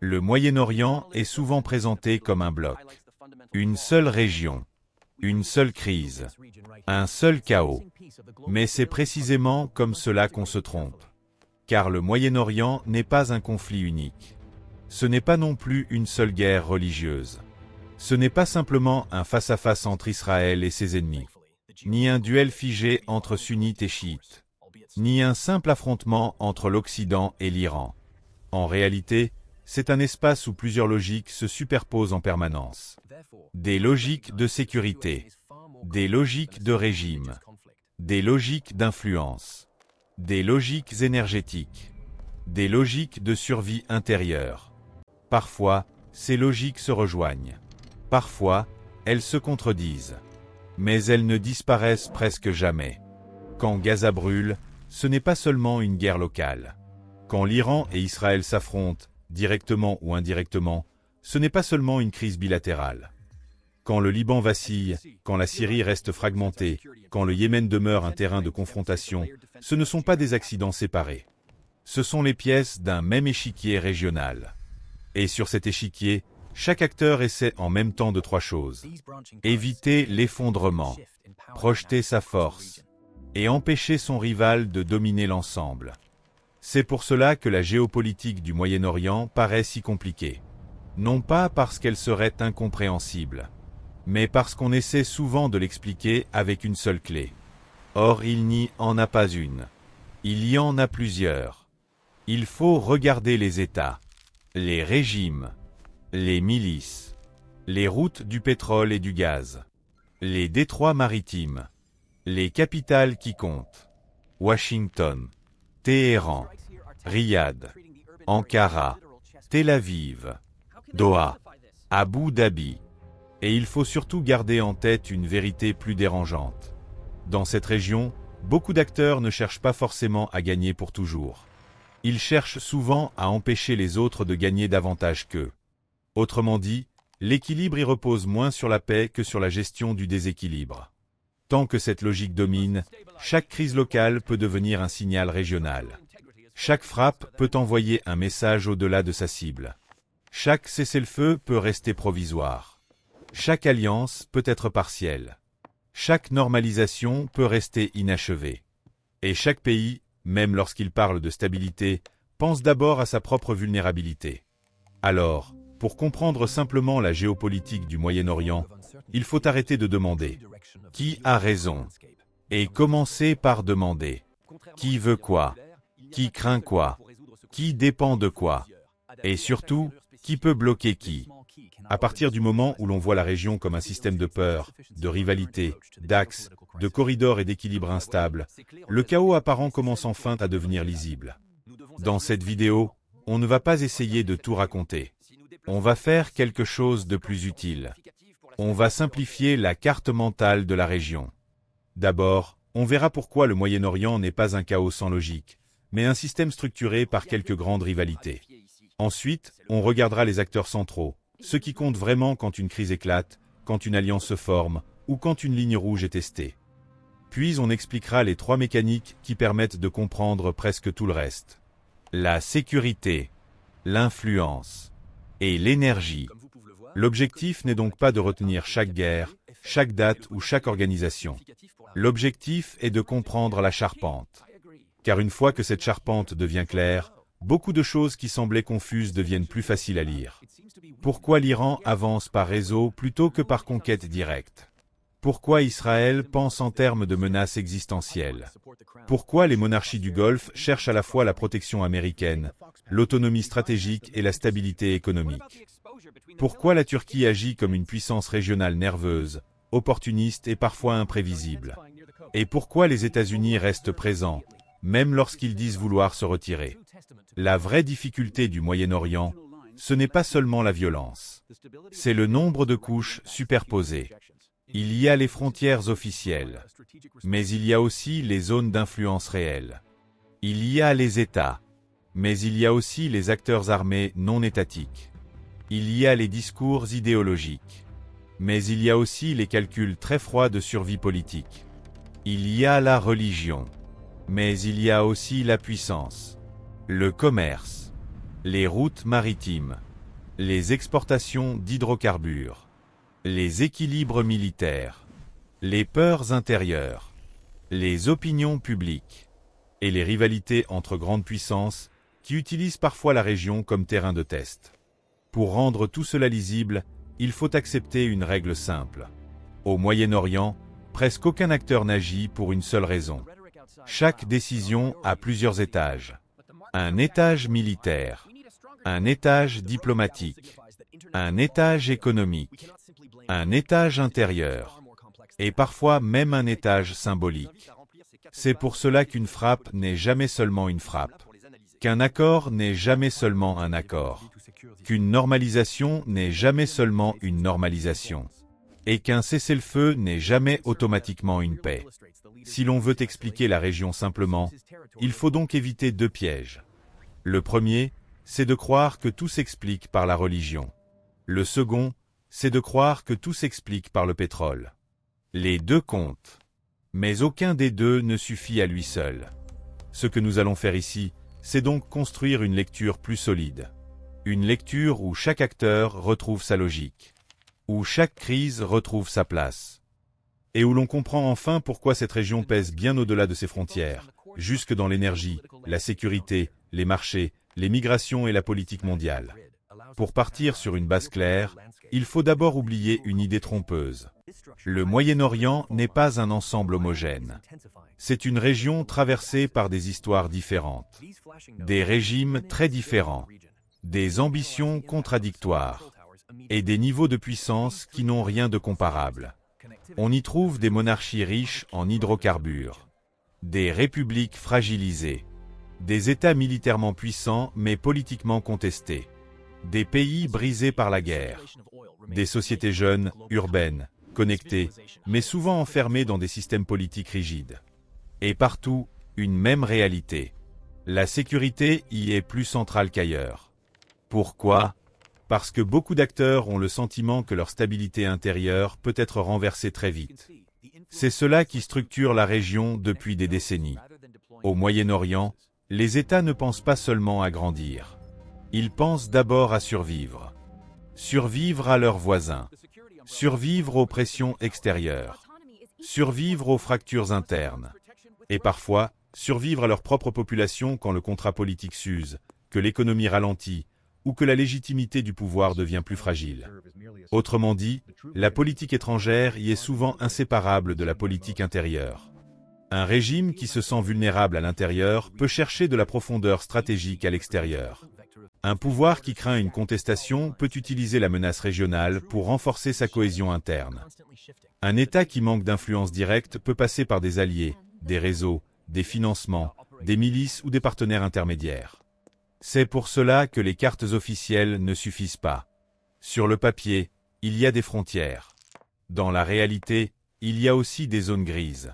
Le Moyen-Orient est souvent présenté comme un bloc. Une seule région. Une seule crise. Un seul chaos. Mais c'est précisément comme cela qu'on se trompe. Car le Moyen-Orient n'est pas un conflit unique. Ce n'est pas non plus une seule guerre religieuse. Ce n'est pas simplement un face-à-face entre Israël et ses ennemis. Ni un duel figé entre sunnites et chiites. Ni un simple affrontement entre l'Occident et l'Iran. En réalité, c'est un espace où plusieurs logiques se superposent en permanence. Des logiques de sécurité, des logiques de régime, des logiques d'influence, des logiques énergétiques, des logiques de survie intérieure. Parfois, ces logiques se rejoignent. Parfois, elles se contredisent. Mais elles ne disparaissent presque jamais. Quand Gaza brûle, ce n'est pas seulement une guerre locale. Quand l'Iran et Israël s'affrontent, directement ou indirectement, ce n'est pas seulement une crise bilatérale. Quand le Liban vacille, quand la Syrie reste fragmentée, quand le Yémen demeure un terrain de confrontation, ce ne sont pas des accidents séparés. Ce sont les pièces d'un même échiquier régional. Et sur cet échiquier, chaque acteur essaie en même temps de trois choses. Éviter l'effondrement, projeter sa force, et empêcher son rival de dominer l'ensemble. C'est pour cela que la géopolitique du Moyen-Orient paraît si compliquée. Non pas parce qu'elle serait incompréhensible, mais parce qu'on essaie souvent de l'expliquer avec une seule clé. Or, il n'y en a pas une. Il y en a plusieurs. Il faut regarder les États, les régimes, les milices, les routes du pétrole et du gaz, les détroits maritimes, les capitales qui comptent. Washington, Téhéran, Riyad, Ankara, Tel Aviv, Doha, Abu Dhabi. Et il faut surtout garder en tête une vérité plus dérangeante. Dans cette région, beaucoup d'acteurs ne cherchent pas forcément à gagner pour toujours. Ils cherchent souvent à empêcher les autres de gagner davantage qu'eux. Autrement dit, l'équilibre y repose moins sur la paix que sur la gestion du déséquilibre. Tant que cette logique domine, chaque crise locale peut devenir un signal régional. Chaque frappe peut envoyer un message au-delà de sa cible. Chaque cessez-le-feu peut rester provisoire. Chaque alliance peut être partielle. Chaque normalisation peut rester inachevée. Et chaque pays, même lorsqu'il parle de stabilité, pense d'abord à sa propre vulnérabilité. Alors, pour comprendre simplement la géopolitique du Moyen-Orient, il faut arrêter de demander « Qui a raison ?» et commencer par demander « Qui veut quoi ? Qui craint quoi ? Qui dépend de quoi ? Et surtout, qui peut bloquer qui ? » À partir du moment où l'on voit la région comme un système de peur, de rivalité, d'axes, de corridors et d'équilibre instable, le chaos apparent commence enfin à devenir lisible. Dans cette vidéo, on ne va pas essayer de tout raconter. On va faire quelque chose de plus utile. On va simplifier la carte mentale de la région. D'abord, on verra pourquoi le Moyen-Orient n'est pas un chaos sans logique, mais un système structuré par quelques grandes rivalités. Ensuite, on regardera les acteurs centraux, ce qui compte vraiment quand une crise éclate, quand une alliance se forme, ou quand une ligne rouge est testée. Puis on expliquera les trois mécaniques qui permettent de comprendre presque tout le reste. La sécurité, l'influence et l'énergie. L'objectif n'est donc pas de retenir chaque guerre, chaque date ou chaque organisation. L'objectif est de comprendre la charpente. Car une fois que cette charpente devient claire, beaucoup de choses qui semblaient confuses deviennent plus faciles à lire. Pourquoi l'Iran avance par réseau plutôt que par conquête directe? Pourquoi Israël pense en termes de menaces existentielles? Pourquoi les monarchies du Golfe cherchent à la fois la protection américaine, l'autonomie stratégique et la stabilité économique? Pourquoi la Turquie agit comme une puissance régionale nerveuse, opportuniste et parfois imprévisible? Et pourquoi les États-Unis restent présents, même lorsqu'ils disent vouloir se retirer? La vraie difficulté du Moyen-Orient, ce n'est pas seulement la violence. C'est le nombre de couches superposées. Il y a les frontières officielles, mais il y a aussi les zones d'influence réelles. Il y a les États, mais il y a aussi les acteurs armés non étatiques. Il y a les discours idéologiques, mais il y a aussi les calculs très froids de survie politique. Il y a la religion, mais il y a aussi la puissance, le commerce, les routes maritimes, les exportations d'hydrocarbures, les équilibres militaires, les peurs intérieures, les opinions publiques et les rivalités entre grandes puissances qui utilisent parfois la région comme terrain de test. Pour rendre tout cela lisible, il faut accepter une règle simple. Au Moyen-Orient, presque aucun acteur n'agit pour une seule raison. Chaque décision a plusieurs étages. Un étage militaire, un étage diplomatique, un étage économique, un étage intérieur, et parfois même un étage symbolique. C'est pour cela qu'une frappe n'est jamais seulement une frappe, qu'un accord n'est jamais seulement un accord, qu'une normalisation n'est jamais seulement une normalisation, et qu'un cessez-le-feu n'est jamais automatiquement une paix. Si l'on veut expliquer la région simplement, il faut donc éviter deux pièges. Le premier, c'est de croire que tout s'explique par la religion. Le second, c'est de croire que tout s'explique par le pétrole. Les deux comptent, mais aucun des deux ne suffit à lui seul. Ce que nous allons faire ici, c'est donc construire une lecture plus solide. Une lecture où chaque acteur retrouve sa logique, où chaque crise retrouve sa place, et où l'on comprend enfin pourquoi cette région pèse bien au-delà de ses frontières, jusque dans l'énergie, la sécurité, les marchés, les migrations et la politique mondiale. Pour partir sur une base claire, il faut d'abord oublier une idée trompeuse. Le Moyen-Orient n'est pas un ensemble homogène. C'est une région traversée par des histoires différentes, des régimes très différents, des ambitions contradictoires et des niveaux de puissance qui n'ont rien de comparable. On y trouve des monarchies riches en hydrocarbures, des républiques fragilisées, des États militairement puissants mais politiquement contestés, des pays brisés par la guerre, des sociétés jeunes, urbaines, connectées, mais souvent enfermées dans des systèmes politiques rigides. Et partout, une même réalité. La sécurité y est plus centrale qu'ailleurs. Pourquoi ? Parce que beaucoup d'acteurs ont le sentiment que leur stabilité intérieure peut être renversée très vite. C'est cela qui structure la région depuis des décennies. Au Moyen-Orient, les États ne pensent pas seulement à grandir. Ils pensent d'abord à survivre. Survivre à leurs voisins. Survivre aux pressions extérieures. Survivre aux fractures internes. Et parfois, survivre à leur propre population quand le contrat politique s'use, que l'économie ralentit, ou que la légitimité du pouvoir devient plus fragile. Autrement dit, la politique étrangère y est souvent inséparable de la politique intérieure. Un régime qui se sent vulnérable à l'intérieur peut chercher de la profondeur stratégique à l'extérieur. Un pouvoir qui craint une contestation peut utiliser la menace régionale pour renforcer sa cohésion interne. Un État qui manque d'influence directe peut passer par des alliés, des réseaux, des financements, des milices ou des partenaires intermédiaires. C'est pour cela que les cartes officielles ne suffisent pas. Sur le papier, il y a des frontières. Dans la réalité, il y a aussi des zones grises,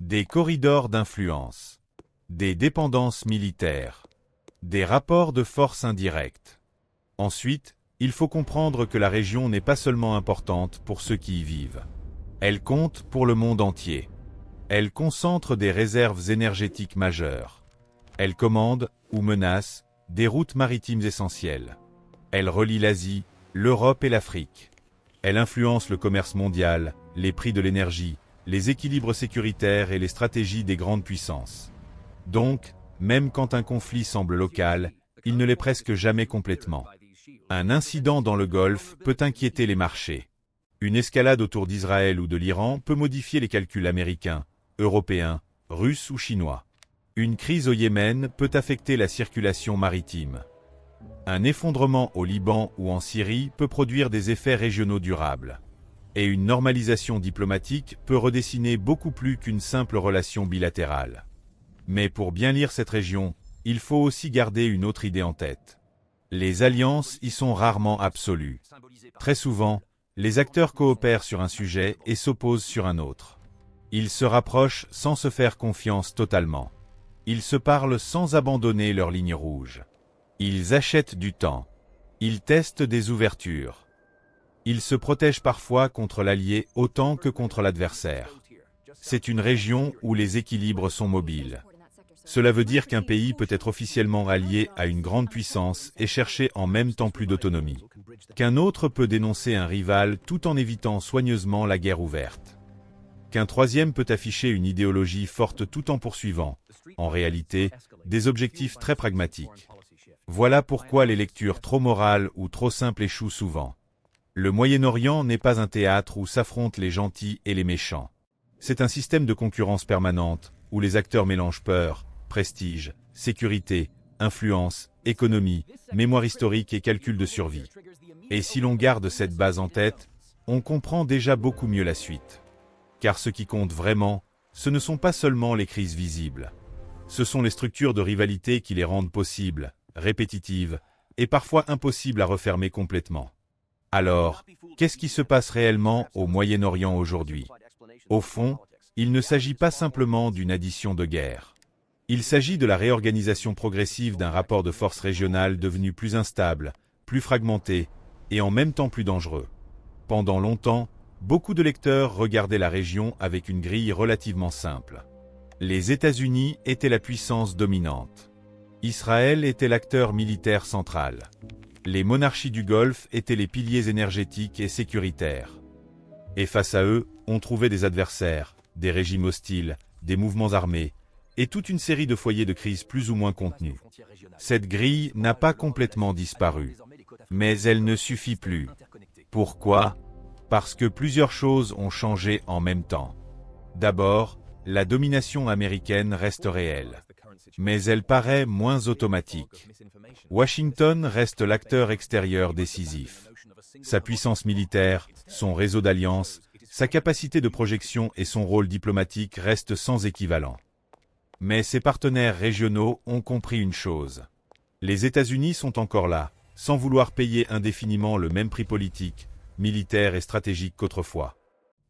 des corridors d'influence, des dépendances militaires, des rapports de force indirects. Ensuite, il faut comprendre que la région n'est pas seulement importante pour ceux qui y vivent. Elle compte pour le monde entier. Elle concentre des réserves énergétiques majeures. Elle commande, ou menace, des routes maritimes essentielles. Elle relie l'Asie, l'Europe et l'Afrique. Elle influence le commerce mondial, les prix de l'énergie, les équilibres sécuritaires et les stratégies des grandes puissances. Donc, même quand un conflit semble local, il ne l'est presque jamais complètement. Un incident dans le Golfe peut inquiéter les marchés. Une escalade autour d'Israël ou de l'Iran peut modifier les calculs américains, européens, russes ou chinois. Une crise au Yémen peut affecter la circulation maritime. Un effondrement au Liban ou en Syrie peut produire des effets régionaux durables. Et une normalisation diplomatique peut redessiner beaucoup plus qu'une simple relation bilatérale. Mais pour bien lire cette région, il faut aussi garder une autre idée en tête. Les alliances y sont rarement absolues. Très souvent, les acteurs coopèrent sur un sujet et s'opposent sur un autre. Ils se rapprochent sans se faire confiance totalement. Ils se parlent sans abandonner leurs lignes rouges. Ils achètent du temps. Ils testent des ouvertures. Ils se protègent parfois contre l'allié autant que contre l'adversaire. C'est une région où les équilibres sont mobiles. Cela veut dire qu'un pays peut être officiellement allié à une grande puissance et chercher en même temps plus d'autonomie. Qu'un autre peut dénoncer un rival tout en évitant soigneusement la guerre ouverte. Qu'un troisième peut afficher une idéologie forte tout en poursuivant, en réalité, des objectifs très pragmatiques. Voilà pourquoi les lectures trop morales ou trop simples échouent souvent. Le Moyen-Orient n'est pas un théâtre où s'affrontent les gentils et les méchants. C'est un système de concurrence permanente, où les acteurs mélangent peur, prestige, sécurité, influence, économie, mémoire historique et calcul de survie. Et si l'on garde cette base en tête, on comprend déjà beaucoup mieux la suite. Car ce qui compte vraiment, ce ne sont pas seulement les crises visibles. Ce sont les structures de rivalité qui les rendent possibles, répétitives, et parfois impossibles à refermer complètement. Alors, qu'est-ce qui se passe réellement au Moyen-Orient aujourd'hui? Au fond, il ne s'agit pas simplement d'une addition de guerre. Il s'agit de la réorganisation progressive d'un rapport de force régional devenu plus instable, plus fragmenté, et en même temps plus dangereux. Pendant longtemps, beaucoup de lecteurs regardaient la région avec une grille relativement simple. Les États-Unis étaient la puissance dominante. Israël était l'acteur militaire central. Les monarchies du Golfe étaient les piliers énergétiques et sécuritaires. Et face à eux, on trouvait des adversaires, des régimes hostiles, des mouvements armés, et toute une série de foyers de crise plus ou moins contenus. Cette grille n'a pas complètement disparu. Mais elle ne suffit plus. Pourquoi? Parce que plusieurs choses ont changé en même temps. D'abord, la domination américaine reste réelle. Mais elle paraît moins automatique. Washington reste l'acteur extérieur décisif. Sa puissance militaire, son réseau d'alliances, sa capacité de projection et son rôle diplomatique restent sans équivalent. Mais ses partenaires régionaux ont compris une chose. Les États-Unis sont encore là, sans vouloir payer indéfiniment le même prix politique, militaire et stratégique qu'autrefois.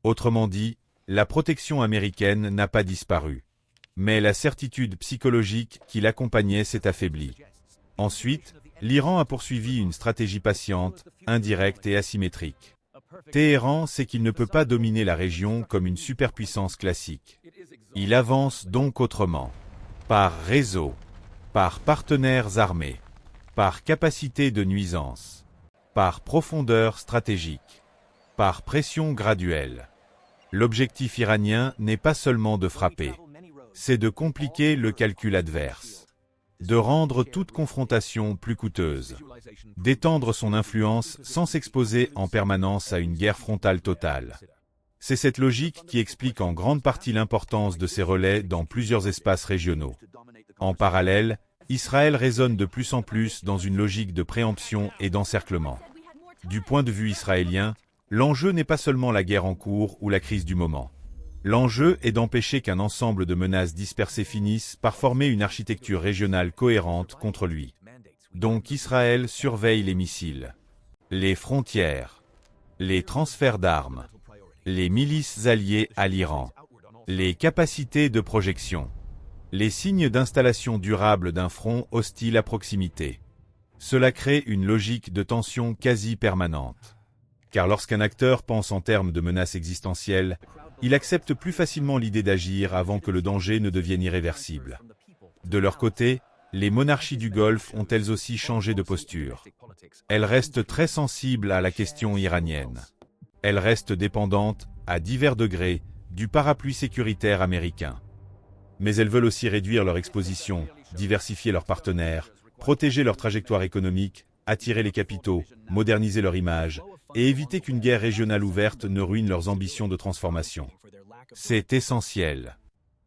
Autrement dit, la protection américaine n'a pas disparu. Mais la certitude psychologique qui l'accompagnait s'est affaiblie. Ensuite, l'Iran a poursuivi une stratégie patiente, indirecte et asymétrique. Téhéran sait qu'il ne peut pas dominer la région comme une superpuissance classique. Il avance donc autrement. Par réseau, par partenaires armés, par capacité de nuisance, par profondeur stratégique, par pression graduelle. L'objectif iranien n'est pas seulement de frapper, c'est de compliquer le calcul adverse, de rendre toute confrontation plus coûteuse, d'étendre son influence sans s'exposer en permanence à une guerre frontale totale. C'est cette logique qui explique en grande partie l'importance de ces relais dans plusieurs espaces régionaux. En parallèle, Israël raisonne de plus en plus dans une logique de préemption et d'encerclement. Du point de vue israélien, l'enjeu n'est pas seulement la guerre en cours ou la crise du moment. L'enjeu est d'empêcher qu'un ensemble de menaces dispersées finisse par former une architecture régionale cohérente contre lui. Donc Israël surveille les missiles, les frontières, les transferts d'armes, les milices alliées à l'Iran, les capacités de projection, les signes d'installation durable d'un front hostile à proximité. Cela crée une logique de tension quasi permanente. Car lorsqu'un acteur pense en termes de menaces existentielles, il accepte plus facilement l'idée d'agir avant que le danger ne devienne irréversible. De leur côté, les monarchies du Golfe ont elles aussi changé de posture. Elles restent très sensibles à la question iranienne. Elles restent dépendantes, à divers degrés, du parapluie sécuritaire américain. Mais elles veulent aussi réduire leur exposition, diversifier leurs partenaires, protéger leur trajectoire économique, attirer les capitaux, moderniser leur image, et éviter qu'une guerre régionale ouverte ne ruine leurs ambitions de transformation. C'est essentiel.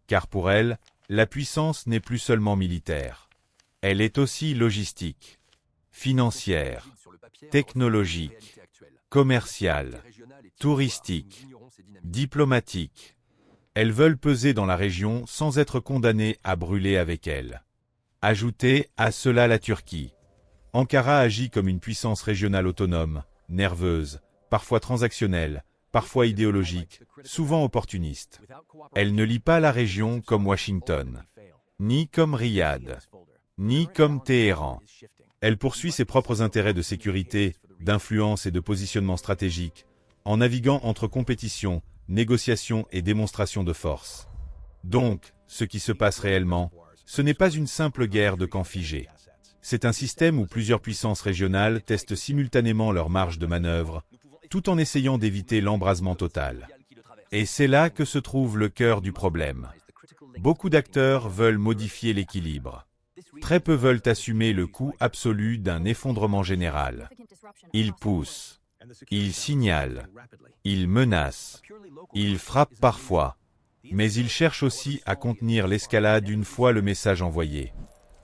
Car pour elles, la puissance n'est plus seulement militaire. Elle est aussi logistique, financière, technologique, commerciale, touristique, diplomatique. Elles veulent peser dans la région sans être condamnées à brûler avec elle. Ajoutez à cela la Turquie. Ankara agit comme une puissance régionale autonome, nerveuse, parfois transactionnelle, parfois idéologique, souvent opportuniste. Elle ne lie pas la région comme Washington, ni comme Riyad, ni comme Téhéran. Elle poursuit ses propres intérêts de sécurité, d'influence et de positionnement stratégique, en naviguant entre compétition, négociation et démonstration de force. Donc, ce qui se passe réellement, Ce n'est pas une simple guerre de camps figés. C'est un système où plusieurs puissances régionales testent simultanément leur marge de manœuvre, tout en essayant d'éviter l'embrasement total. Et c'est là que se trouve le cœur du problème. Beaucoup d'acteurs veulent modifier l'équilibre. Très peu veulent assumer le coût absolu d'un effondrement général. Ils poussent, ils signalent, ils menacent, ils frappent parfois, mais ils cherchent aussi à contenir l'escalade une fois le message envoyé.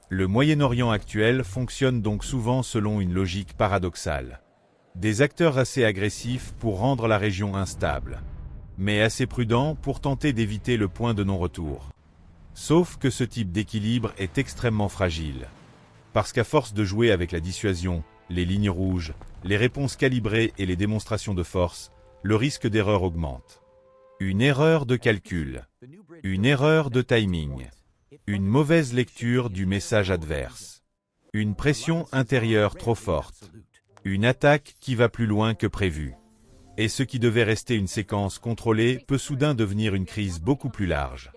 Le Moyen-Orient actuel fonctionne donc souvent selon une logique paradoxale. Des acteurs assez agressifs pour rendre la région instable, mais assez prudents pour tenter d'éviter le point de non-retour. Sauf que ce type d'équilibre est extrêmement fragile. Parce qu'à force de jouer avec la dissuasion, les lignes rouges, les réponses calibrées et les démonstrations de force, le risque d'erreur augmente. Une erreur de calcul, une erreur de timing, une mauvaise lecture du message adverse, une pression intérieure trop forte, une attaque qui va plus loin que prévu. Et ce qui devait rester une séquence contrôlée peut soudain devenir une crise beaucoup plus large.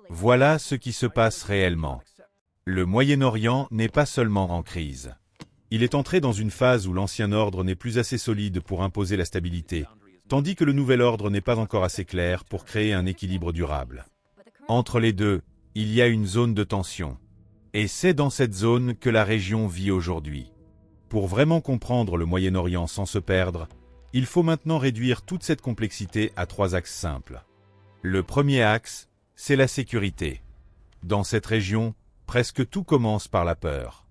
Voilà ce qui se passe réellement. Le Moyen-Orient n'est pas seulement en crise. Il est entré dans une phase où l'ancien ordre n'est plus assez solide pour imposer la stabilité, tandis que le nouvel ordre n'est pas encore assez clair pour créer un équilibre durable. Entre les deux, il y a une zone de tension. Et c'est dans cette zone que la région vit aujourd'hui. Pour vraiment comprendre le Moyen-Orient sans se perdre, il faut maintenant réduire toute cette complexité à 3 axes simples. Le premier axe, c'est la sécurité. Dans cette région, presque tout commence par la peur.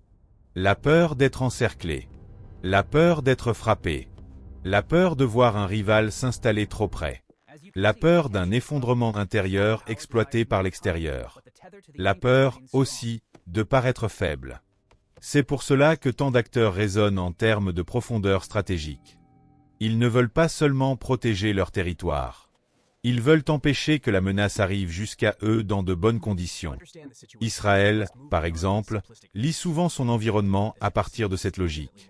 La peur d'être encerclé. La peur d'être frappé. La peur de voir un rival s'installer trop près. La peur d'un effondrement intérieur exploité par l'extérieur. La peur, aussi, de paraître faible. C'est pour cela que tant d'acteurs raisonnent en termes de profondeur stratégique. Ils ne veulent pas seulement protéger leur territoire. Ils veulent empêcher que la menace arrive jusqu'à eux dans de bonnes conditions. Israël, par exemple, lit souvent son environnement à partir de cette logique.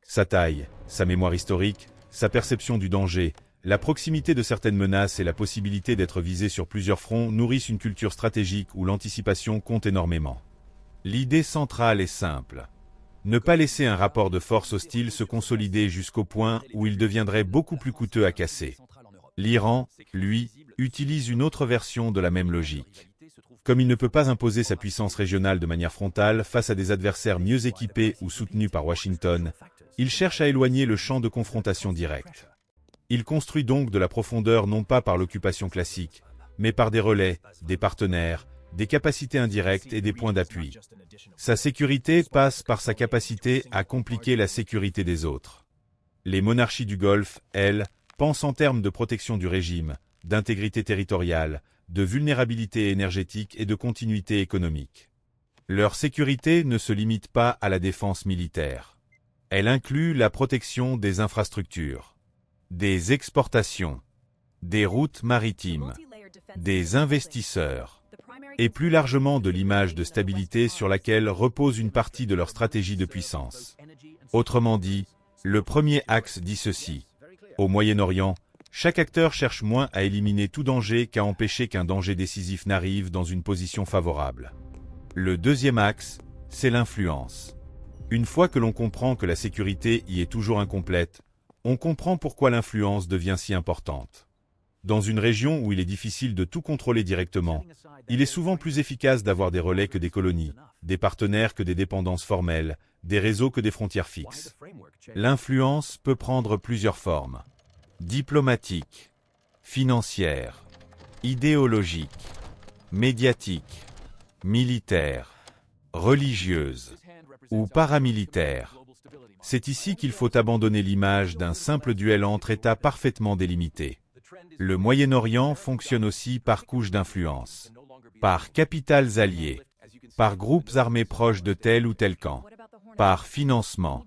Sa taille, sa mémoire historique, sa perception du danger, la proximité de certaines menaces et la possibilité d'être visé sur plusieurs fronts nourrissent une culture stratégique où l'anticipation compte énormément. L'idée centrale est simple. Ne pas laisser un rapport de force hostile se consolider jusqu'au point où il deviendrait beaucoup plus coûteux à casser. L'Iran, lui, utilise une autre version de la même logique. Comme il ne peut pas imposer sa puissance régionale de manière frontale face à des adversaires mieux équipés ou soutenus par Washington, il cherche à éloigner le champ de confrontation directe. Il construit donc de la profondeur non pas par l'occupation classique, mais par des relais, des partenaires, des capacités indirectes et des points d'appui. Sa sécurité passe par sa capacité à compliquer la sécurité des autres. Les monarchies du Golfe, elles, pensent en termes de protection du régime, d'intégrité territoriale, de vulnérabilité énergétique et de continuité économique. Leur sécurité ne se limite pas à la défense militaire. Elle inclut la protection des infrastructures, des exportations, des routes maritimes, des investisseurs, et plus largement de l'image de stabilité sur laquelle repose une partie de leur stratégie de puissance. Autrement dit, le premier axe dit ceci. Au Moyen-Orient, chaque acteur cherche moins à éliminer tout danger qu'à empêcher qu'un danger décisif n'arrive dans une position favorable. Le deuxième axe, c'est l'influence. Une fois que l'on comprend que la sécurité y est toujours incomplète, on comprend pourquoi l'influence devient si importante. Dans une région où il est difficile de tout contrôler directement, il est souvent plus efficace d'avoir des relais que des colonies, des partenaires que des dépendances formelles, des réseaux que des frontières fixes. L'influence peut prendre plusieurs formes. Diplomatique, financière, idéologique, médiatique, militaire, religieuse ou paramilitaire. C'est ici qu'il faut abandonner l'image d'un simple duel entre États parfaitement délimités. Le Moyen-Orient fonctionne aussi par couches d'influence, par capitales alliées, par groupes armés proches de tel ou tel camp, par financement,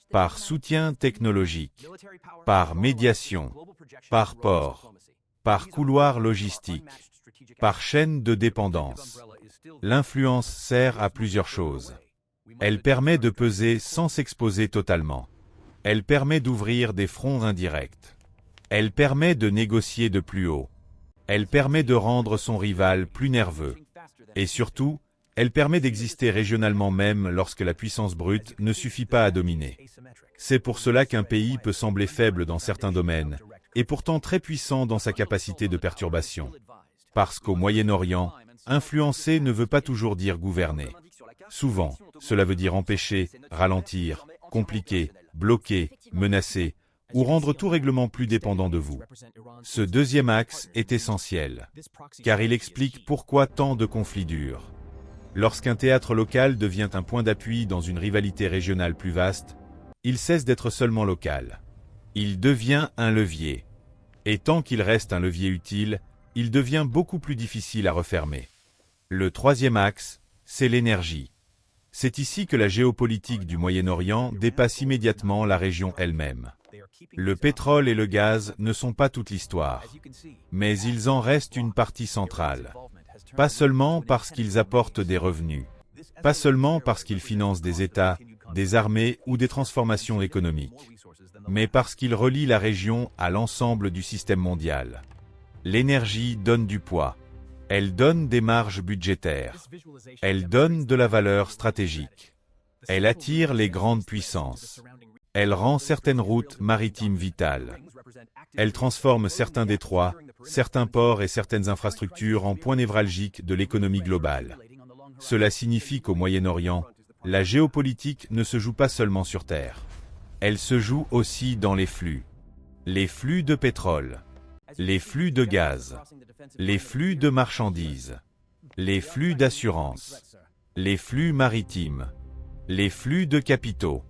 par soutien technologique, par médiation, par port, par couloir logistique, par chaîne de dépendance. L'influence sert à plusieurs choses. Elle permet de peser sans s'exposer totalement. Elle permet d'ouvrir des fronts indirects. Elle permet de négocier de plus haut. Elle permet de rendre son rival plus nerveux. Et surtout, Elle permet d'exister régionalement même lorsque la puissance brute ne suffit pas à dominer. C'est pour cela qu'un pays peut sembler faible dans certains domaines, et pourtant très puissant dans sa capacité de perturbation. Parce qu'au Moyen-Orient, influencer ne veut pas toujours dire gouverner. Souvent, cela veut dire empêcher, ralentir, compliquer, bloquer, menacer, ou rendre tout règlement plus dépendant de vous. Ce deuxième axe est essentiel, car il explique pourquoi tant de conflits durent. Lorsqu'un théâtre local devient un point d'appui dans une rivalité régionale plus vaste, il cesse d'être seulement local. Il devient un levier. Et tant qu'il reste un levier utile, il devient beaucoup plus difficile à refermer. Le troisième axe, c'est l'énergie. C'est ici que la géopolitique du Moyen-Orient dépasse immédiatement la région elle-même. Le pétrole et le gaz ne sont pas toute l'histoire, mais ils en restent une partie centrale. Pas seulement parce qu'ils apportent des revenus, pas seulement parce qu'ils financent des États, des armées ou des transformations économiques, mais parce qu'ils relient la région à l'ensemble du système mondial. L'énergie donne du poids. Elle donne des marges budgétaires. Elle donne de la valeur stratégique. Elle attire les grandes puissances. Elle rend certaines routes maritimes vitales. Elle transforme certains détroits, certains ports et certaines infrastructures en points névralgiques de l'économie globale. Cela signifie qu'au Moyen-Orient, la géopolitique ne se joue pas seulement sur terre. Elle se joue aussi dans les flux. Les flux de pétrole, les flux de gaz, les flux de marchandises, les flux d'assurance, les flux maritimes, les flux de capitaux.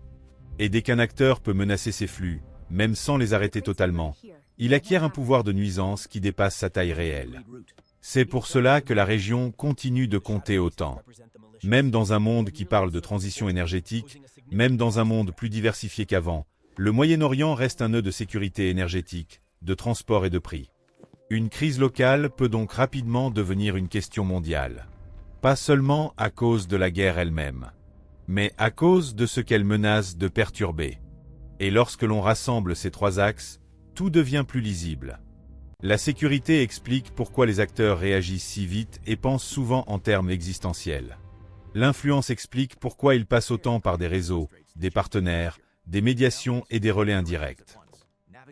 Et dès qu'un acteur peut menacer ces flux, même sans les arrêter totalement, il acquiert un pouvoir de nuisance qui dépasse sa taille réelle. C'est pour cela que la région continue de compter autant. Même dans un monde qui parle de transition énergétique, même dans un monde plus diversifié qu'avant, le Moyen-Orient reste un nœud de sécurité énergétique, de transport et de prix. Une crise locale peut donc rapidement devenir une question mondiale. Pas seulement à cause de la guerre elle-même, mais à cause de ce qu'elle menace de perturber. Et lorsque l'on rassemble ces trois axes, tout devient plus lisible. La sécurité explique pourquoi les acteurs réagissent si vite et pensent souvent en termes existentiels. L'influence explique pourquoi ils passent autant par des réseaux, des partenaires, des médiations et des relais indirects.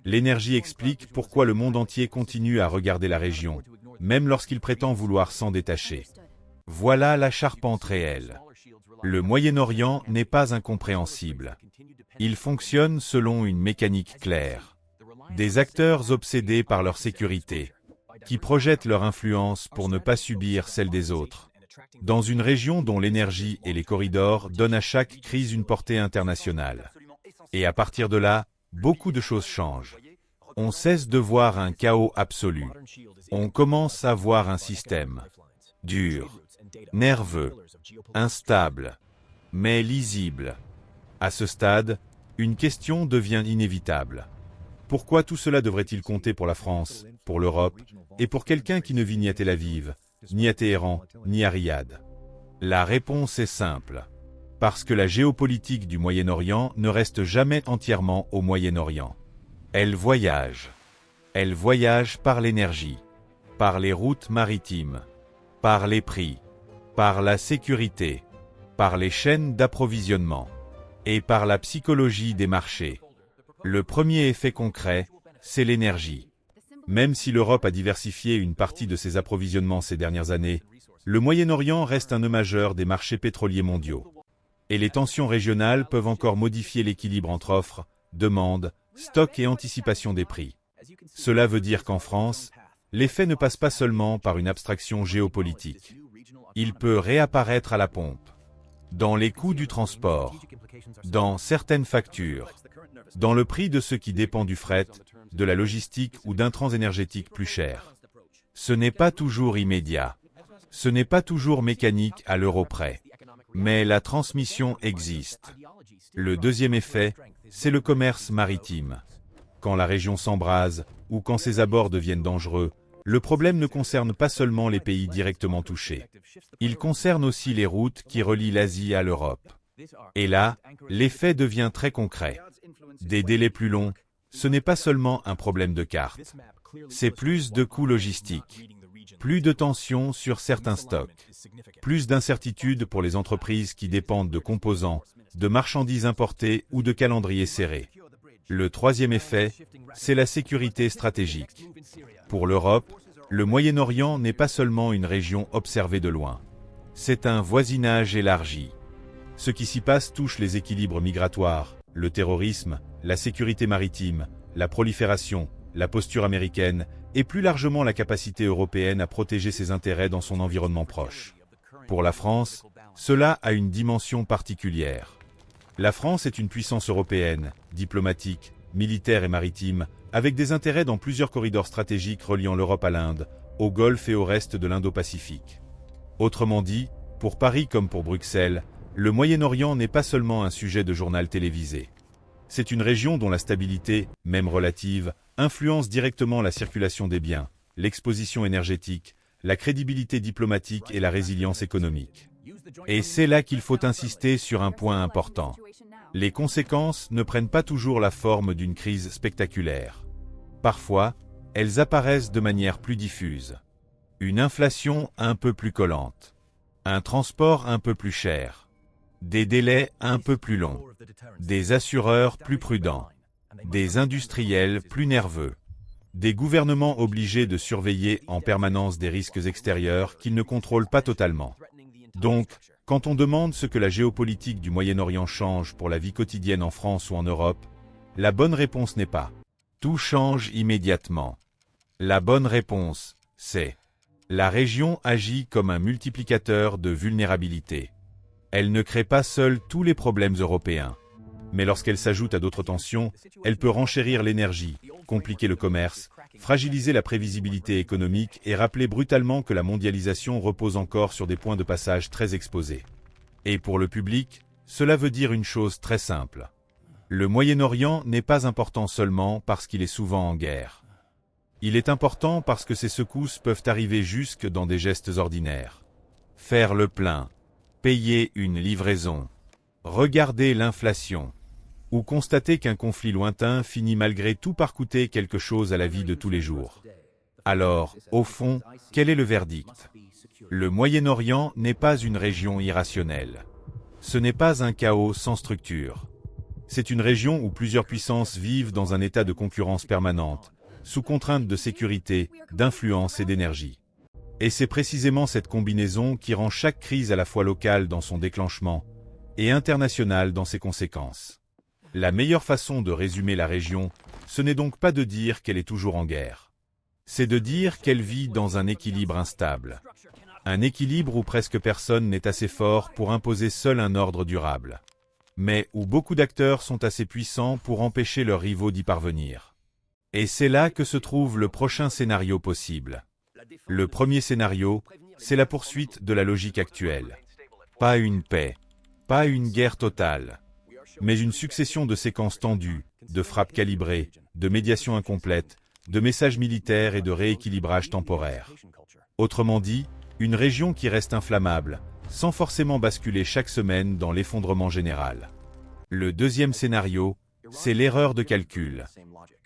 L'énergie explique pourquoi le monde entier continue à regarder la région, même lorsqu'il prétend vouloir s'en détacher. Voilà la charpente réelle. Le Moyen-Orient n'est pas incompréhensible. Il fonctionne selon une mécanique claire. Des acteurs obsédés par leur sécurité, qui projettent leur influence pour ne pas subir celle des autres. Dans une région dont l'énergie et les corridors donnent à chaque crise une portée internationale. Et à partir de là, beaucoup de choses changent. On cesse de voir un chaos absolu. On commence à voir un système dur, nerveux, instable, mais lisible. À ce stade, une question devient inévitable. Pourquoi tout cela devrait-il compter pour la France, pour l'Europe, et pour quelqu'un qui ne vit ni à Tel Aviv, ni à Téhéran, ni à Riyad? La réponse est simple. Parce que la géopolitique du Moyen-Orient ne reste jamais entièrement au Moyen-Orient. Elle voyage. Elle voyage par l'énergie, par les routes maritimes, par les prix, par la sécurité, par les chaînes d'approvisionnement et par la psychologie des marchés. Le premier effet concret, c'est l'énergie. Même si l'Europe a diversifié une partie de ses approvisionnements ces dernières années, le Moyen-Orient reste un nœud majeur des marchés pétroliers mondiaux. Et les tensions régionales peuvent encore modifier l'équilibre entre offre, demande, stock et anticipation des prix. Cela veut dire qu'en France, l'effet ne passe pas seulement par une abstraction géopolitique. Il peut réapparaître à la pompe, dans les coûts du transport, dans certaines factures, dans le prix de ce qui dépend du fret, de la logistique ou d'intrants énergétiques plus chers. Ce n'est pas toujours immédiat. Ce n'est pas toujours mécanique à l'euro près. Mais la transmission existe. Le deuxième effet, c'est le commerce maritime. Quand la région s'embrase, ou quand ses abords deviennent dangereux, le problème ne concerne pas seulement les pays directement touchés. Il concerne aussi les routes qui relient l'Asie à l'Europe. Et là, l'effet devient très concret. Des délais plus longs, ce n'est pas seulement un problème de carte. C'est plus de coûts logistiques. plus de tensions sur certains stocks, plus d'incertitudes pour les entreprises qui dépendent de composants, de marchandises importées ou de calendriers serrés. Le troisième effet, c'est la sécurité stratégique. Pour l'Europe, le Moyen-Orient n'est pas seulement une région observée de loin. C'est un voisinage élargi. Ce qui s'y passe touche les équilibres migratoires, le terrorisme, la sécurité maritime, la prolifération, la posture américaine et plus largement la capacité européenne à protéger ses intérêts dans son environnement proche. Pour la France, cela a une dimension particulière. La France est une puissance européenne, diplomatique, militaire et maritime, avec des intérêts dans plusieurs corridors stratégiques reliant l'Europe à l'Inde, au Golfe et au reste de l'Indo-Pacifique. Autrement dit, pour Paris comme pour Bruxelles, le Moyen-Orient n'est pas seulement un sujet de journal télévisé. C'est une région dont la stabilité, même relative, influence directement la circulation des biens, l'exposition énergétique, la crédibilité diplomatique et la résilience économique. Et c'est là qu'il faut insister sur un point important. Les conséquences ne prennent pas toujours la forme d'une crise spectaculaire. Parfois, elles apparaissent de manière plus diffuse. Une inflation un peu plus collante. Un transport un peu plus cher. Des délais un peu plus longs. Des assureurs plus prudents. Des industriels plus nerveux. Des gouvernements obligés de surveiller en permanence des risques extérieurs qu'ils ne contrôlent pas totalement. Donc, quand on demande ce que la géopolitique du Moyen-Orient change pour la vie quotidienne en France ou en Europe, la bonne réponse n'est pas « tout change immédiatement ». La bonne réponse, c'est « la région agit comme un multiplicateur de vulnérabilité ». Elle ne crée pas seule tous les problèmes européens. Mais lorsqu'elle s'ajoute à d'autres tensions, elle peut renchérir l'énergie, compliquer le commerce, fragiliser la prévisibilité économique et rappeler brutalement que la mondialisation repose encore sur des points de passage très exposés. Et pour le public, cela veut dire une chose très simple. Le Moyen-Orient n'est pas important seulement parce qu'il est souvent en guerre. Il est important parce que ces secousses peuvent arriver jusque dans des gestes ordinaires. Faire le plein, payer une livraison, regarder l'inflation, ou constater qu'un conflit lointain finit malgré tout par coûter quelque chose à la vie de tous les jours. Alors, au fond, quel est le verdict? Le Moyen-Orient n'est pas une région irrationnelle. Ce n'est pas un chaos sans structure. C'est une région où plusieurs puissances vivent dans un état de concurrence permanente, sous contrainte de sécurité, d'influence et d'énergie. Et c'est précisément cette combinaison qui rend chaque crise à la fois locale dans son déclenchement et internationale dans ses conséquences. La meilleure façon de résumer la région, ce n'est donc pas de dire qu'elle est toujours en guerre. C'est de dire qu'elle vit dans un équilibre instable. Un équilibre où presque personne n'est assez fort pour imposer seul un ordre durable. Mais où beaucoup d'acteurs sont assez puissants pour empêcher leurs rivaux d'y parvenir. Et c'est là que se trouve le prochain scénario possible. Le premier scénario, c'est la poursuite de la logique actuelle. Pas une paix, pas une guerre totale, mais une succession de séquences tendues, de frappes calibrées, de médiations incomplètes, de messages militaires et de rééquilibrage temporaire. Autrement dit, une région qui reste inflammable, sans forcément basculer chaque semaine dans l'effondrement général. Le deuxième scénario, c'est l'erreur de calcul.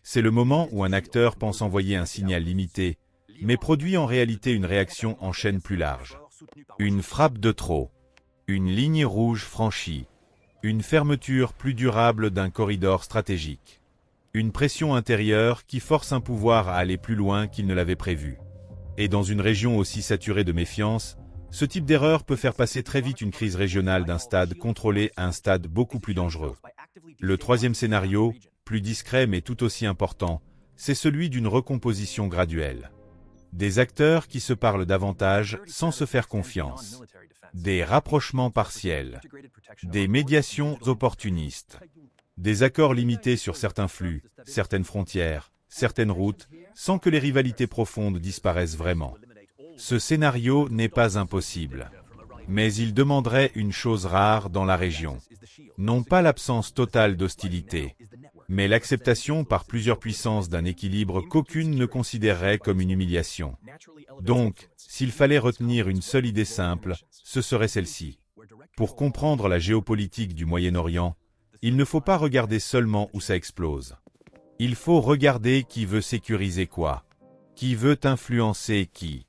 C'est le moment où un acteur pense envoyer un signal limité, mais produit en réalité une réaction en chaîne plus large. Une frappe de trop, une ligne rouge franchie, une fermeture plus durable d'un corridor stratégique. Une pression intérieure qui force un pouvoir à aller plus loin qu'il ne l'avait prévu. Et dans une région aussi saturée de méfiance, ce type d'erreur peut faire passer très vite une crise régionale d'un stade contrôlé à un stade beaucoup plus dangereux. Le troisième scénario, plus discret mais tout aussi important, c'est celui d'une recomposition graduelle. Des acteurs qui se parlent davantage sans se faire confiance. Des rapprochements partiels. Des médiations opportunistes. Des accords limités sur certains flux, certaines frontières, certaines routes, sans que les rivalités profondes disparaissent vraiment. Ce scénario n'est pas impossible. Mais il demanderait une chose rare dans la région. Non pas l'absence totale d'hostilité, mais l'acceptation par plusieurs puissances d'un équilibre qu'aucune ne considérerait comme une humiliation. Donc, s'il fallait retenir une seule idée simple, ce serait celle-ci. Pour comprendre la géopolitique du Moyen-Orient, il ne faut pas regarder seulement où ça explose. Il faut regarder qui veut sécuriser quoi, qui veut influencer qui.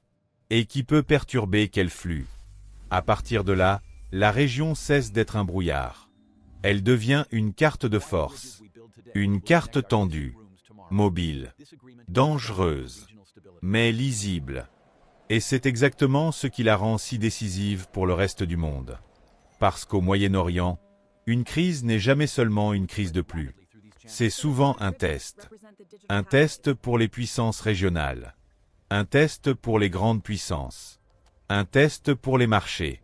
et qui peut perturber quel flux. À partir de là, la région cesse d'être un brouillard. Elle devient une carte de force, une carte tendue, mobile, dangereuse, mais lisible. Et c'est exactement ce qui la rend si décisive pour le reste du monde. Parce qu'au Moyen-Orient, une crise n'est jamais seulement une crise de plus. C'est souvent un test. Un test pour les puissances régionales. Un test pour les grandes puissances. Un test pour les marchés.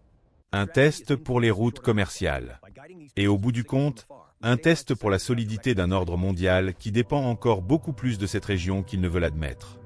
Un test pour les routes commerciales. Et au bout du compte, un test pour la solidité d'un ordre mondial qui dépend encore beaucoup plus de cette région qu'il ne veut l'admettre.